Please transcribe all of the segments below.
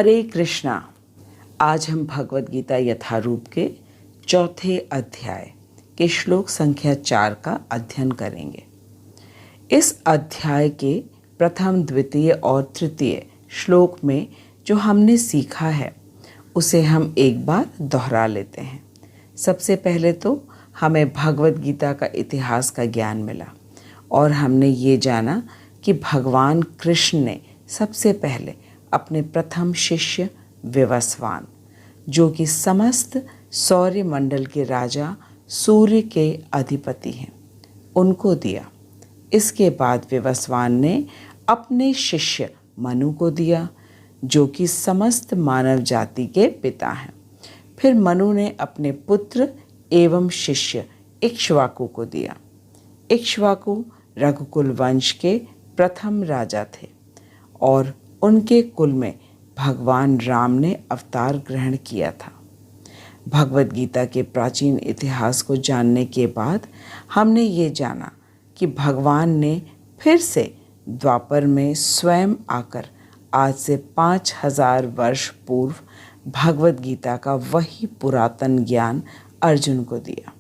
हरे कृष्णा। आज हम भगवद गीता यथारूप के चौथे अध्याय के श्लोक संख्या 4 का अध्ययन करेंगे। इस अध्याय के प्रथम, द्वितीय और तृतीय श्लोक में जो हमने सीखा है उसे हम एक बार दोहरा लेते हैं। सबसे पहले तो हमें भगवद गीता का इतिहास का ज्ञान मिला और हमने ये जाना कि भगवान कृष्ण ने सबसे पहले अपने प्रथम शिष्य विवस्वान, जो कि समस्त सौर्य मंडल के राजा सूर्य के अधिपति हैं, उनको दिया। इसके बाद विवस्वान ने अपने शिष्य मनु को दिया, जो कि समस्त मानव जाति के पिता हैं। फिर मनु ने अपने पुत्र एवं शिष्य इक्ष्वाकु को दिया। इक्ष्वाकु रघुकुल वंश के प्रथम राजा थे और उनके कुल में भगवान राम ने अवतार ग्रहण किया था। भगवद गीता के प्राचीन इतिहास को जानने के बाद हमने ये जाना कि भगवान ने फिर से द्वापर में स्वयं आकर आज से 5000 वर्ष पूर्व भगवद गीता का वही पुरातन ज्ञान अर्जुन को दिया।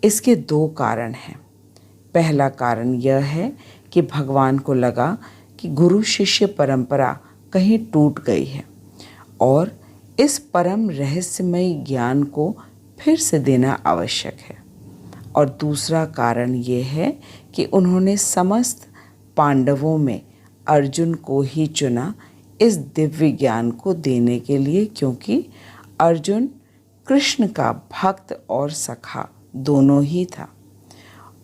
इसके दो कारण हैं। पहला कारण यह है कि भगवान को लगा कि गुरु शिष्य परंपरा कहीं टूट गई है और इस परम रहस्यमय ज्ञान को फिर से देना आवश्यक है। और दूसरा कारण ये है कि उन्होंने समस्त पांडवों में अर्जुन को ही चुना इस दिव्य ज्ञान को देने के लिए, क्योंकि अर्जुन कृष्ण का भक्त और सखा दोनों ही था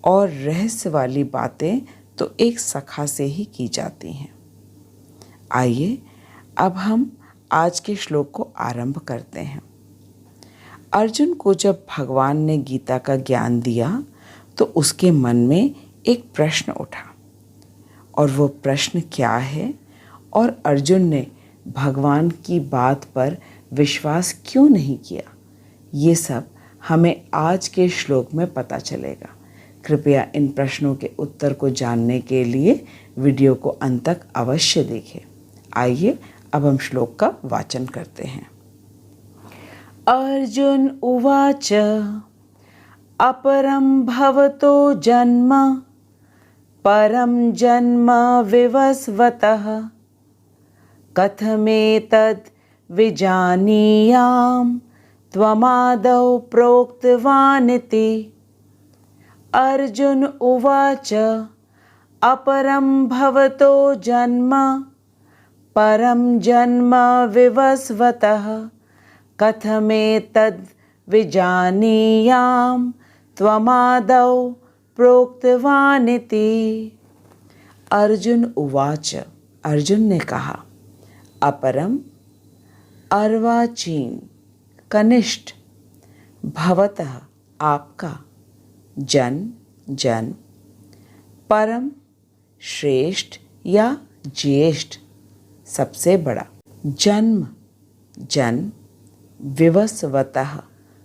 और रहस्य वाली बातें तो एक सखा से ही की जाती हैं। आइए अब हम आज के श्लोक को आरंभ करते हैं। अर्जुन को जब भगवान ने गीता का ज्ञान दिया तो उसके मन में एक प्रश्न उठा, और वो प्रश्न क्या है और अर्जुन ने भगवान की बात पर विश्वास क्यों नहीं किया, ये सब हमें आज के श्लोक में पता चलेगा। कृपया इन प्रश्नों के उत्तर को जानने के लिए वीडियो को अंत तक अवश्य देखें। आइए अब हम श्लोक का वाचन करते हैं। अर्जुन उवाच अपरं भवतो जन्म परं जन्म विवस्वतः कथमेतद् विजानीयाम् त्वमादौ प्रोक्तवानिति। अर्जुन उवाच अपरं भवतो जन्म परं जन्म विवस्वतः कथमेतद् विजानीयाम् त्वमादौ प्रोक्तवानिति। अर्जुन उवाच, अर्जुन ने कहा, अपरम अर्वाचीन कनिष्ठ, भवतः आपका, जन परम श्रेष्ठ या ज्येष्ठ सबसे बड़ा, जन विवस्वतः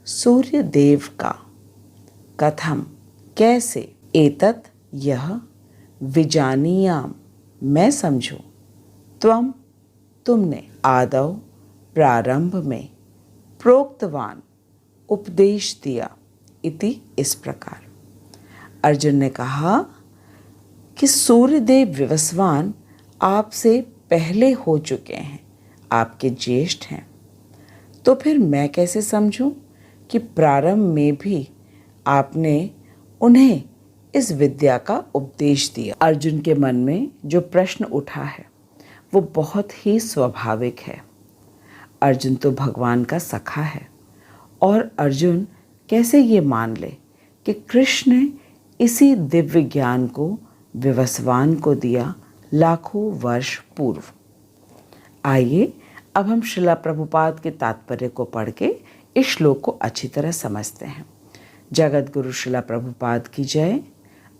सूर्य देव का, कथम कैसे, एतत् यह, विजानीयाम मैं समझूं, तुमने, आदौ प्रारंभ में, प्रोक्तवान उपदेश दिया, इति इस प्रकार। अर्जुन ने कहा कि सूर्यदेव विवस्वान आपसे पहले हो चुके हैं, आपके ज्येष्ठ हैं, तो फिर मैं कैसे समझूं कि प्रारंभ में भी आपने उन्हें इस विद्या का उपदेश दिया। अर्जुन के मन में जो प्रश्न उठा है वो बहुत ही स्वाभाविक है। अर्जुन तो भगवान का सखा है और अर्जुन कैसे ये मान ले कि कृष्ण ने इसी दिव्य ज्ञान को विवस्वान को दिया लाखों वर्ष पूर्व। आइए अब हम श्रीला प्रभुपाद के तात्पर्य को पढ़ के इस श्लोक को अच्छी तरह समझते हैं। जगत गुरु श्रीला प्रभुपाद की जय,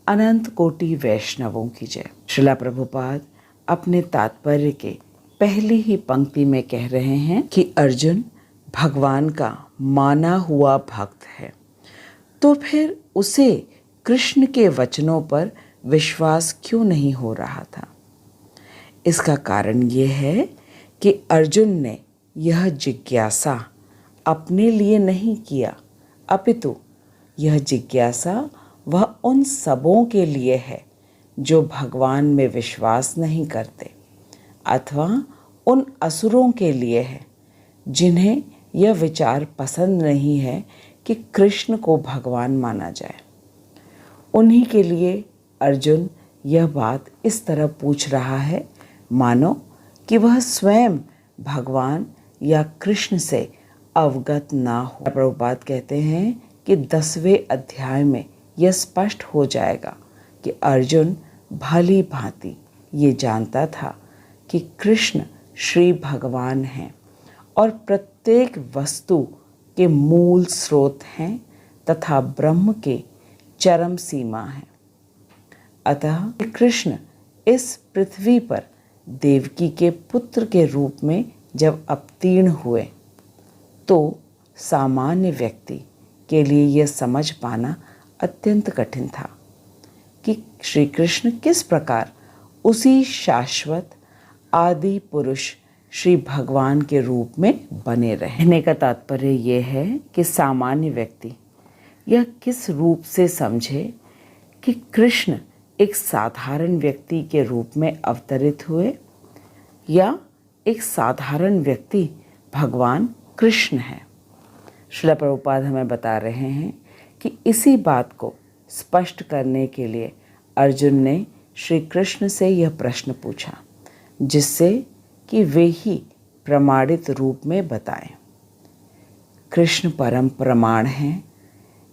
अनंत कोटि वैष्णवों की जय। श्रीला प्रभुपाद अपने तात्पर्य के पहली ही पंक्ति में कह रहे हैं कि अर्जुन भगवान का माना हुआ भक्त है, तो फिर उसे कृष्ण के वचनों पर विश्वास क्यों नहीं हो रहा था। इसका कारण ये है कि अर्जुन ने यह जिज्ञासा अपने लिए नहीं किया, अपितु यह जिज्ञासा वह उन सबों के लिए है जो भगवान में विश्वास नहीं करते, अथवा उन असुरों के लिए है जिन्हें यह विचार पसंद नहीं है कि कृष्ण को भगवान माना जाए। उन्हीं के लिए अर्जुन यह बात इस तरह पूछ रहा है मानो कि वह स्वयं भगवान या कृष्ण से अवगत ना हो। प्रभुपाद कहते हैं कि 10वें अध्याय में यह स्पष्ट हो जाएगा कि अर्जुन भली भांति ये जानता था कि कृष्ण श्री भगवान हैं और प्रत्येक वस्तु के मूल स्रोत हैं तथा ब्रह्म के चरम सीमा हैं। अतः कृष्ण इस पृथ्वी पर देवकी के पुत्र के रूप में जब अवतीर्ण हुए तो सामान्य व्यक्ति के लिए यह समझ पाना अत्यंत कठिन था कि श्री कृष्ण किस प्रकार उसी शाश्वत आदि पुरुष श्री भगवान के रूप में बने रहे। कहने का तात्पर्य यह है कि सामान्य व्यक्ति यह किस रूप से समझे कि कृष्ण एक साधारण व्यक्ति के रूप में अवतरित हुए या एक साधारण व्यक्ति भगवान कृष्ण है। श्रील प्रभुपाद हमें बता रहे हैं कि इसी बात को स्पष्ट करने के लिए अर्जुन ने श्री कृष्ण से यह प्रश्न पूछा जिससे कि वे ही प्रमाणित रूप में बताएं। कृष्ण परम प्रमाण हैं।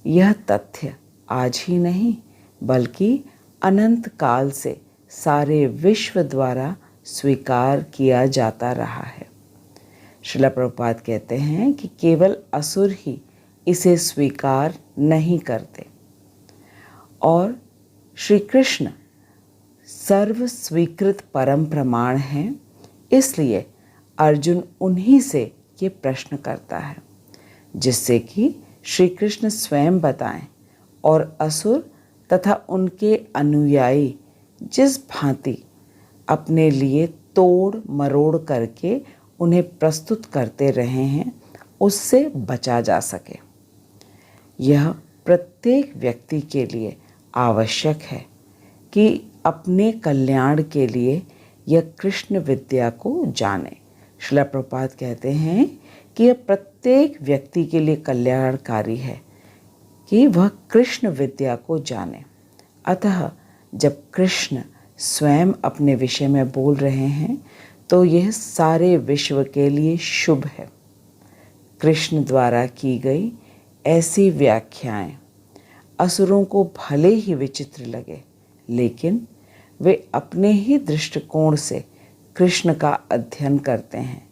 यह तथ्य आज ही नहीं बल्कि अनंत काल से सारे विश्व द्वारा स्वीकार किया जाता रहा है। श्रील प्रभुपाद कहते हैं कि केवल असुर ही इसे स्वीकार नहीं करते और श्री कृष्ण सर्व स्वीकृत परम प्रमाण हैं। इसलिए अर्जुन उन्हीं से ये प्रश्न करता है जिससे कि श्री कृष्ण स्वयं बताएं और असुर तथा उनके अनुयायी जिस भांति अपने लिए तोड़ मरोड़ करके उन्हें प्रस्तुत करते रहे हैं उससे बचा जा सके। यह प्रत्येक व्यक्ति के लिए आवश्यक है कि अपने कल्याण के लिए यह कृष्ण विद्या को जाने। श्रील प्रभुपाद कहते हैं कि यह प्रत्येक व्यक्ति के लिए कल्याणकारी है कि वह कृष्ण विद्या को जाने। अतः जब कृष्ण स्वयं अपने विषय में बोल रहे हैं तो यह सारे विश्व के लिए शुभ है। कृष्ण द्वारा की गई ऐसी व्याख्याएं असुरों को भले ही विचित्र लगे लेकिन वे अपने ही दृष्टिकोण से कृष्ण का अध्ययन करते हैं,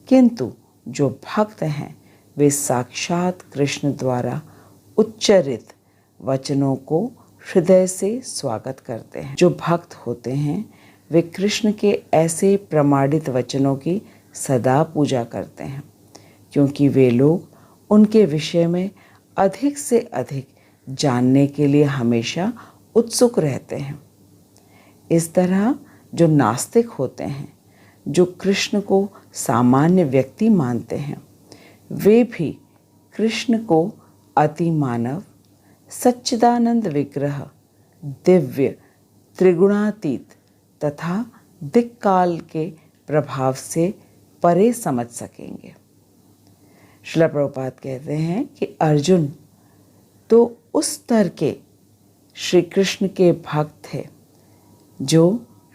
किंतु जो भक्त हैं वे साक्षात कृष्ण द्वारा उच्चरित वचनों को हृदय से स्वागत करते हैं। जो भक्त होते हैं वे कृष्ण के ऐसे प्रमाणित वचनों की सदा पूजा करते हैं क्योंकि वे लोग उनके विषय में अधिक से अधिक जानने के लिए हमेशा उत्सुक रहते हैं। इस तरह जो नास्तिक होते हैं, जो कृष्ण को सामान्य व्यक्ति मानते हैं, वे भी कृष्ण को अति मानव, सच्चिदानंद विग्रह, दिव्य, त्रिगुणातीत तथा दिक्काल के प्रभाव से परे समझ सकेंगे। श्रील प्रभुपाद कहते हैं कि अर्जुन तो उस स्तर के श्री कृष्ण के भक्त थे जो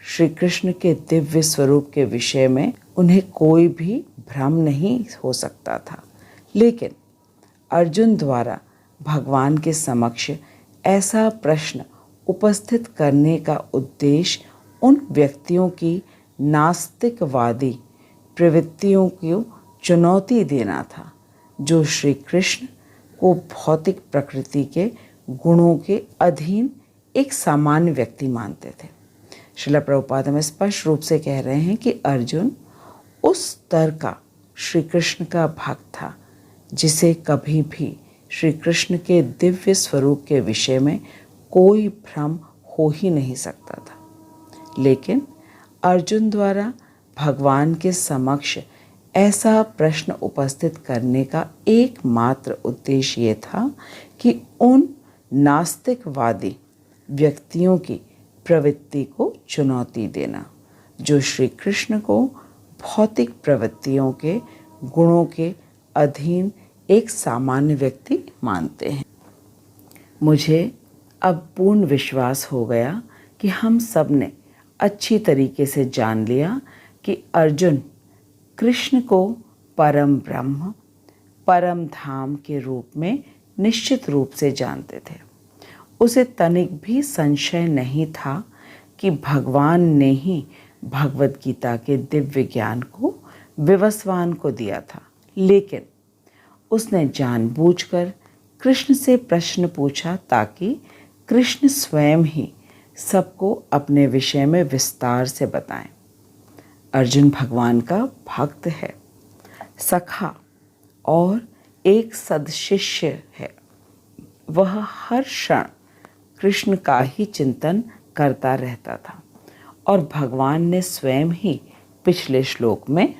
श्री कृष्ण के दिव्य स्वरूप के विषय में उन्हें कोई भी भ्रम नहीं हो सकता था। लेकिन अर्जुन द्वारा भगवान के समक्ष ऐसा प्रश्न उपस्थित करने का उद्देश्य उन व्यक्तियों की नास्तिकवादी प्रवृत्तियों को चुनौती देना था जो श्री कृष्ण को भौतिक प्रकृति के गुणों के अधीन एक सामान्य व्यक्ति मानते थे। श्रील प्रभुपाद में स्पष्ट रूप से कह रहे हैं कि अर्जुन उस स्तर का श्री कृष्ण का भक्त था जिसे कभी भी श्री कृष्ण के दिव्य स्वरूप के विषय में कोई भ्रम हो ही नहीं सकता था। लेकिन अर्जुन द्वारा भगवान के समक्ष ऐसा प्रश्न उपस्थित करने का एकमात्र उद्देश्य ये था कि उन नास्तिकवादी व्यक्तियों की प्रवृत्ति को चुनौती देना जो श्री कृष्ण को भौतिक प्रवृत्तियों के गुणों के अधीन एक सामान्य व्यक्ति मानते हैं। मुझे अब पूर्ण विश्वास हो गया कि हम सब ने अच्छी तरीके से जान लिया कि अर्जुन कृष्ण को परम ब्रह्म, परम धाम के रूप में निश्चित रूप से जानते थे। उसे तनिक भी संशय नहीं था कि भगवान ने ही भगवत गीता के दिव्य ज्ञान को विवस्वान को दिया था, लेकिन उसने जानबूझकर कृष्ण से प्रश्न पूछा ताकि कृष्ण स्वयं ही सबको अपने विषय में विस्तार से बताएं। अर्जुन भगवान का भक्त है, सखा और एक सदशिष्य है। वह हर क्षण कृष्ण का ही चिंतन करता रहता था और भगवान ने स्वयं ही पिछले श्लोक में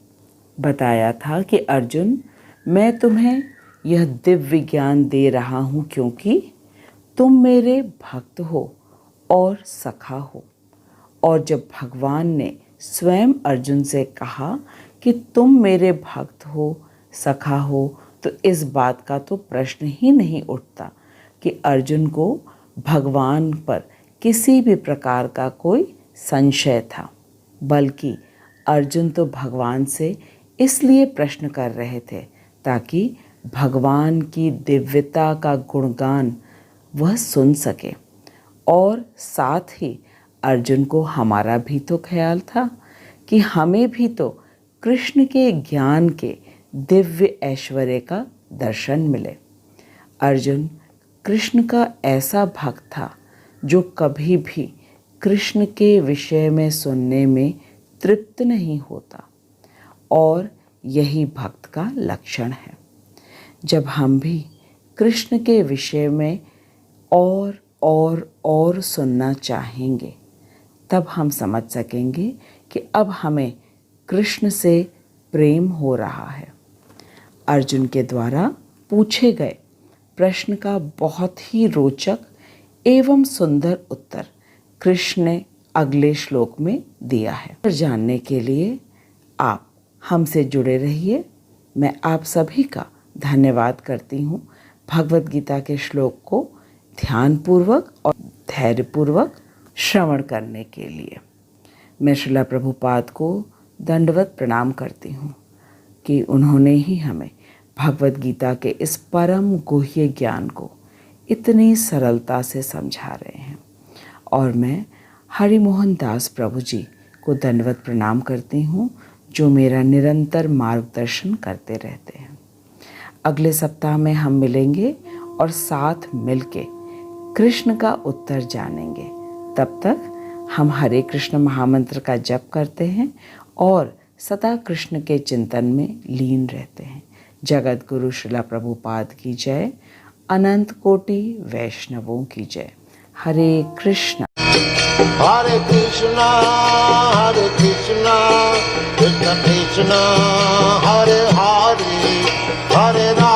बताया था कि अर्जुन, मैं तुम्हें यह दिव्य ज्ञान दे रहा हूँ क्योंकि तुम मेरे भक्त हो और सखा हो। और जब भगवान ने स्वयं अर्जुन से कहा कि तुम मेरे भक्त हो, सखा हो, तो इस बात का तो प्रश्न ही नहीं उठता कि अर्जुन को भगवान पर किसी भी प्रकार का कोई संशय था, बल्कि अर्जुन तो भगवान से इसलिए प्रश्न कर रहे थे ताकि भगवान की दिव्यता का गुणगान वह सुन सके। और साथ ही अर्जुन को हमारा भी तो ख्याल था कि हमें भी तो कृष्ण के ज्ञान के दिव्य ऐश्वर्य का दर्शन मिले। अर्जुन कृष्ण का ऐसा भक्त था जो कभी भी कृष्ण के विषय में सुनने में तृप्त नहीं होता, और यही भक्त का लक्षण है। जब हम भी कृष्ण के विषय में और सुनना चाहेंगे, तब हम समझ सकेंगे कि अब हमें कृष्ण से प्रेम हो रहा है। अर्जुन के द्वारा पूछे गए प्रश्न का बहुत ही रोचक एवं सुंदर उत्तर कृष्ण ने अगले श्लोक में दिया है। और जानने के लिए आप हमसे जुड़े रहिए। मैं आप सभी का धन्यवाद करती हूँ भगवत गीता के श्लोक को ध्यानपूर्वक और धैर्यपूर्वक श्रवण करने के लिए। मैं श्रीला प्रभुपाद को दंडवत प्रणाम करती हूँ कि उन्होंने ही हमें भगवत गीता के इस परम गुह्य ज्ञान को इतनी सरलता से समझा रहे हैं। और मैं हरि मोहन दास प्रभु जी को दंडवत प्रणाम करती हूँ जो मेरा निरंतर मार्गदर्शन करते रहते हैं। अगले सप्ताह में हम मिलेंगे और साथ मिलके कृष्ण का उत्तर जानेंगे। तब तक हम हरे कृष्ण महामंत्र का जप करते हैं और सदा कृष्ण के चिंतन में लीन रहते हैं। जगत गुरु श्रीला प्रभुपाद की जय, अनंत कोटि वैष्णवों की जय। हरे कृष्ण कृष्ण कृष्ण कृष्ण हरे हरे हरे राम